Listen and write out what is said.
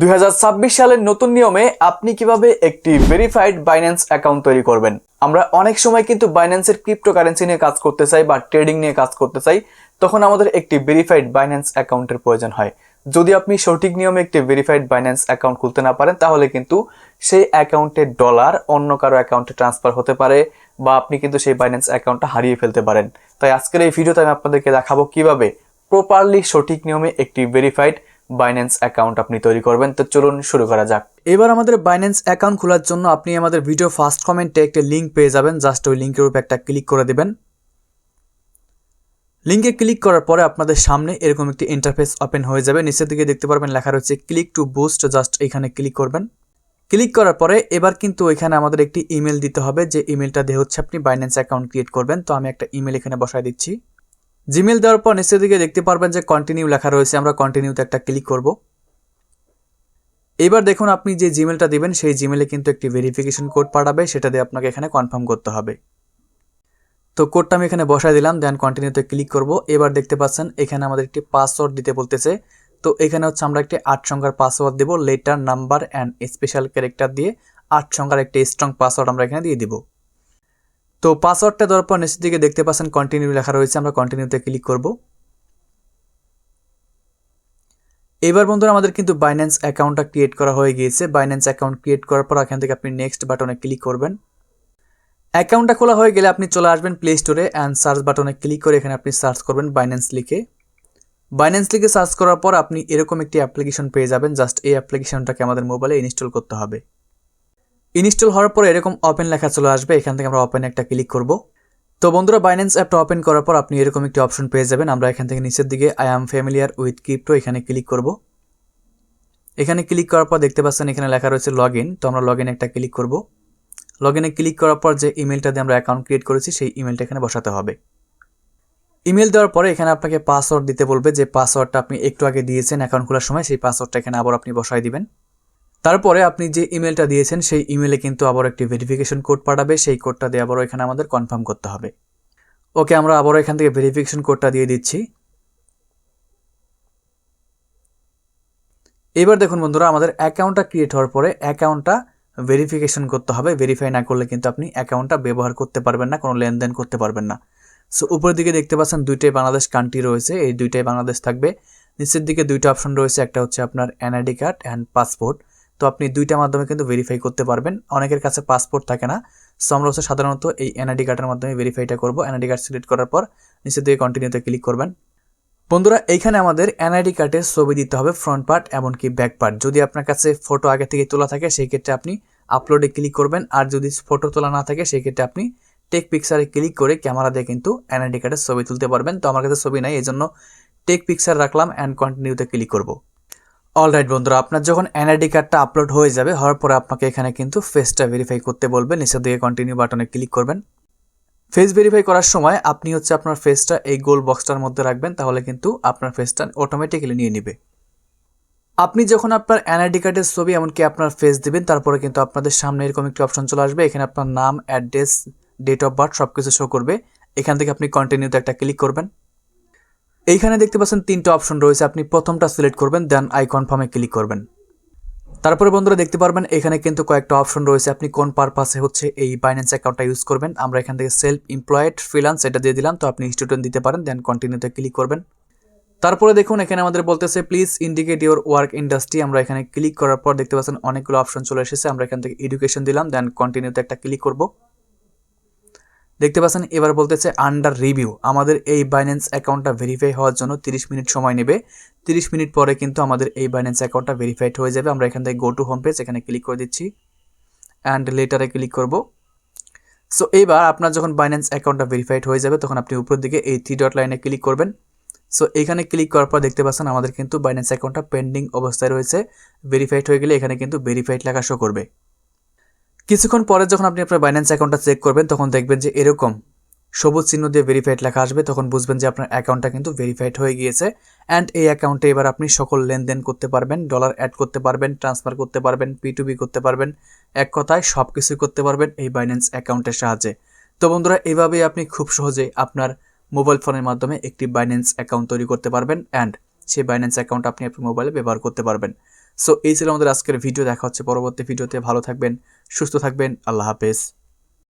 2026 সালের নতুন নিয়মে আপনি কিভাবে একটি ভেরিফাইড বাইন্যান্স অ্যাকাউন্ট তৈরি করবেন। আমরা অনেক সময় কিন্তু বাইন্যান্সের ক্রিপ্টোকারেন্সি নিয়ে কাজ করতে চাই বা ট্রেডিং নিয়ে কাজ করতে চাই, তখন আমাদের একটি ভেরিফাইড বাইন্যান্স অ্যাকাউন্টের প্রয়োজন হয়। যদি আপনি সঠিক নিয়মে একটি ভেরিফাইড বাইন্যান্স অ্যাকাউন্ট খুলতে না পারেন, তাহলে কিন্তু সেই অ্যাকাউন্টের ডলার অন্য কারো অ্যাকাউন্টে ট্রান্সফার হতে পারে বা আপনি কিন্তু সেই বাইন্যান্স অ্যাকাউন্টটা হারিয়ে ফেলতে পারেন। তাই আজকের এই ভিডিওতে আমি আপনাদেরকে দেখাবো কিভাবে প্রপারলি সঠিক নিয়মে একটি ভেরিফাইড বাইন্যান্স অ্যাকাউন্ট আপনি তৈরি করবেন। তো চলুন শুরু করা যাক। এবার আমাদের বাইন্যান্স অ্যাকাউন্ট খোলার জন্য আপনি আমাদের ভিডিও ফার্স্ট কমেন্টে একটা লিঙ্ক পেয়ে যাবেন। জাস্ট ওই লিঙ্কের উপর একটা ক্লিক করে দেবেন। লিঙ্কে ক্লিক করার পরে আপনাদের সামনে এরকম একটি ইন্টারফেস ওপেন হয়ে যাবে। নিচের দিকে দেখতে পারবেন লেখা রয়েছে ক্লিক টু বুস্ট। জাস্ট এখানে ক্লিক করবেন। ক্লিক করার পরে এবার কিন্তু এখানে আমাদের একটি ইমেল দিতে হবে, যে ইমেলটা দিয়ে হচ্ছে আপনি বাইন্যান্স অ্যাকাউন্ট ক্রিয়েট করবেন। তো আমি একটা ইমেল এখানে বসায় দিচ্ছি। জিমেল দেওয়ার পর নিচের দিকে দেখতে পারবেন যে কন্টিনিউ লেখা রয়েছে, আমরা কন্টিনিউতে একটা ক্লিক করব। এবার দেখুন আপনি যে জিমেলটা দিবেন সেই জিমেলে কিন্তু একটি ভেরিফিকেশন কোড পাঠাবে, সেটা দিয়ে আপনাকে এখানে কনফার্ম করতে হবে। তো কোডটা আমি এখানে বসায় দিলাম, দেন কন্টিনিউতে ক্লিক করব। এবার দেখতে পাচ্ছেন এখানে আমাদের একটি পাসওয়ার্ড দিতে বলতেছে। তো এখানে হচ্ছে আমরা একটি 8 সংখ্যার পাসওয়ার্ড দেব, letter, number and special character দিয়ে 8 সংখ্যার একটি স্ট্রং পাসওয়ার্ড আমরা এখানে দিয়ে দিব। তো পাসওয়ার্ডটা দেওয়ার পর নিচের দিকে দেখতে পাচ্ছেন কন্টিনিউ লেখা রয়েছে, আমরা কন্টিনিউতে ক্লিক করব। এবার বন্ধুরা আমাদের কিন্তু বাইন্যান্স অ্যাকাউন্টটা ক্রিয়েট করা হয়ে গিয়েছে। বাইন্যান্স অ্যাকাউন্ট ক্রিয়েট করার পর এখান থেকে আপনি নেক্সট বাটনে ক্লিক করবেন। অ্যাকাউন্টটা খোলা হয়ে গেলে আপনি চলে আসবেন প্লে স্টোরে অ্যান্ড সার্চ বাটনে ক্লিক করে এখানে আপনি সার্চ করবেন বাইন্যান্স লিখে। বাইন্যান্স লিখে সার্চ করার পর আপনি এরকম একটি অ্যাপ্লিকেশন পেয়ে যাবেন। জাস্ট এই অ্যাপ্লিকেশনটাকে আমাদের মোবাইলে ইনস্টল করতে হবে। ইনস্টল হওয়ার পর এরকম ওপেন লেখা চলে আসবে, এখান থেকে আমরা ওপেন একটা ক্লিক করব। তো বন্ধুরা বাইন্যান্স অ্যাপটা ওপেন করার পর আপনি এরকম একটি অপশন পেয়ে যাবেন। আমরা এখান থেকে নিচের দিকে I am familiar with crypto এখানে ক্লিক করব। এখানে ক্লিক করার পর দেখতে পাচ্ছেন এখানে লেখা রয়েছে লগ ইন। তো আমরা লগ ইনে একটা ক্লিক করব। লগ ইনে ক্লিক করার পর যে ইমেলটা দিয়ে আমরা অ্যাকাউন্ট ক্রিয়েট করেছি সেই ইমেলটা এখানে বসাতে হবে। ইমেল দেওয়ার পরে এখানে আপনাকে পাসওয়ার্ড দিতে বলবে, যে পাসওয়ার্ডটা আপনি একটু আগে দিয়েছেন অ্যাকাউন্ট খোলার সময়, সেই পাসওয়ার্ডটা এখানে আবার আপনি বসাই দিবেন। তারপরে আপনি যে ইমেলটা দিয়েছেন সেই ইমেলে কিন্তু আবার একটি ভেরিফিকেশন কোড পাঠাবে, সেই কোডটা দিয়ে আবারও এখানে আমাদের কনফার্ম করতে হবে। ওকে, আমরা আবারও এখান থেকে ভেরিফিকেশন কোডটা দিয়ে দিচ্ছি। এবার দেখুন বন্ধুরা আমাদের অ্যাকাউন্টটা ক্রিয়েট হওয়ার পরে অ্যাকাউন্টটা ভেরিফিকেশন করতে হবে। ভেরিফাই না করলে কিন্তু আপনি অ্যাকাউন্টটা ব্যবহার করতে পারবেন না, কোনো লেনদেন করতে পারবেন না। সো উপরের দিকে দেখতে পাচ্ছেন দুইটাই বাংলাদেশ কান্ট্রি রয়েছে, এই দুইটাই বাংলাদেশ থাকবে। নিচের দিকে দুইটা অপশন রয়েছে, একটা হচ্ছে আপনার এনআইডি কার্ড অ্যান্ড পাসপোর্ট। তো আপনি দুইটার মাধ্যমে কিন্তু ভেরিফাই করতে পারবেন। অনেকের কাছে পাসপোর্ট থাকে না, সো আমরা হচ্ছে সাধারণত এই এনআইডি কার্ডের মাধ্যমে ভেরিফাইটা করব। এনআইডি কার্ড সিলেক্ট করার পর নিচের দিকে কন্টিনিউতে ক্লিক করবেন। বন্ধুরা এইখানে আমাদের এনআইডি কার্ডের ছবি দিতে হবে, ফ্রন্ট পার্ট এমনকি ব্যাক পার্ট। যদি আপনার কাছে ফটো আগে থেকে তোলা থাকে সেই ক্ষেত্রে আপনি আপলোডে ক্লিক করবেন, আর যদি ফটো তোলা না থাকে সেই ক্ষেত্রে আপনি টেক পিকচারে ক্লিক করে ক্যামেরা দিয়ে কিন্তু এনআইডি কার্ডের ছবি তুলতে পারবেন। তো আমার কাছে ছবি নাই, এই জন্য টেক পিকচার রাখলাম অ্যান্ড কন্টিনিউতে ক্লিক করব। অলরাইট বন্ধুরা, আপনার যখন এনআইডি কার্ডটা আপলোড হয়ে যাবে, হওয়ার পরে আপনাকে এখানে কিন্তু ফেসটা ভেরিফাই করতে বলবে। নিচের দিকে কন্টিনিউ বাটনে ক্লিক করবেন। ফেস ভেরিফাই করার সময় আপনি হচ্ছে আপনার ফেসটা এই গোল বক্সটার মধ্যে রাখবেন, তাহলে কিন্তু আপনার ফেসটা অটোমেটিক্যালি নিয়ে নেবে। আপনি যখন আপনার এনআইডি কার্ডের ছবি এমনকি আপনার ফেস দিবেন, তারপরে কিন্তু আপনাদের সামনে এরকম একটি অপশন চলে আসবে। এখানে আপনার নাম, অ্যাড্রেস, ডেট অফ বার্থ সব কিছু শো করবে। এখান থেকে আপনি কন্টিনিউতে একটা ক্লিক করবেন। এইখানে দেখতে পাচ্ছেন তিনটা অপশন রয়েছে, আপনি প্রথমটা সিলেক্ট করবেন, দেন আই কনফার্মে ক্লিক করবেন। তারপরে বন্ধুরা দেখতে পারবেন এখানে কিন্তু কয়েকটা অপশন রয়েছে, আপনি কোন পারপাসে হচ্ছে এই বাইন্যান্স অ্যাকাউন্টটা ইউজ করবেন। আমরা এখান থেকে সেলফ এমপ্লয়েড, ফ্রিল্যান্স এটা দিয়ে দিলাম। তো আপনি স্টুডেন্ট দিতে পারেন, দেন কন্টিনিউতে ক্লিক করবেন। তারপরে দেখুন এখানে আমাদের বলতেছে please indicate your work industry. আমরা এখানে ক্লিক করার পর দেখতে পাচ্ছেন অনেকগুলো অপশন চলে এসেছে। আমরা এখান থেকে এডুকেশন দিলাম, দেন কন্টিনিউতে একটা ক্লিক করব। দেখতে পাচ্ছেন এবার বলতেছে আন্ডার রিভিউ। আমাদের এই বাইন্যান্স অ্যাকাউন্টটা ভেরিফাই হওয়ার জন্য 30 মিনিট সময় নেবে। 30 মিনিট পরে কিন্তু আমাদের এই বাইন্যান্স অ্যাকাউন্টটা ভেরিফাইড হয়ে যাবে। আমরা এখান থেকে গো টু হোম পেজ এখানে ক্লিক করে দিচ্ছি অ্যান্ড লেটারে ক্লিক করব। সো এইবার আপনার যখন বাইন্যান্স অ্যাকাউন্টটা ভেরিফাইড হয়ে যাবে, তখন আপনি উপরের দিকে এই 3 ডট লাইনে ক্লিক করবেন। সো এখানে ক্লিক করার পর দেখতে পাচ্ছেন আমাদের কিন্তু বাইন্যান্স অ্যাকাউন্টটা পেন্ডিং অবস্থায় রয়েছে। ভেরিফাইড হয়ে গেলে এখানে কিন্তু ভেরিফাইড লেখা শো করবে। কিছুক্ষণ পরে যখন আপনি আপনার বাইন্যান্স অ্যাকাউন্টটা চেক করবেন, তখন দেখবেন যে এরকম সবুজ চিহ্ন দিয়ে ভেরিফাইড লেখা আসবে। তখন বুঝবেন যে আপনার অ্যাকাউন্টটা কিন্তু ভেরিফাইড হয়ে গিয়েছে। অ্যান্ড এই অ্যাকাউন্টে এবার আপনি সকল লেনদেন করতে পারবেন, ডলার অ্যাড করতে পারবেন, ট্রান্সফার করতে পারবেন, P2P করতে পারবেন, এক কথায় সব কিছুই করতে পারবেন এই বাইন্যান্স অ্যাকাউন্টের সাহায্যে। তো বন্ধুরা এইভাবেই আপনি খুব সহজেই আপনার মোবাইল ফোনের মাধ্যমে একটি বাইন্যান্স অ্যাকাউন্ট তৈরি করতে পারবেন অ্যান্ড সেই বাইন্যান্স অ্যাকাউন্ট আপনি আপনার মোবাইলে ব্যবহার করতে পারবেন। সো এই ছিল আমাদের আজকের ভিডিও। দেখা হচ্ছে পরবর্তী ভিডিওতে। ভালো থাকবেন, সুস্থ থাকবেন। আল্লাহ হাফেজ।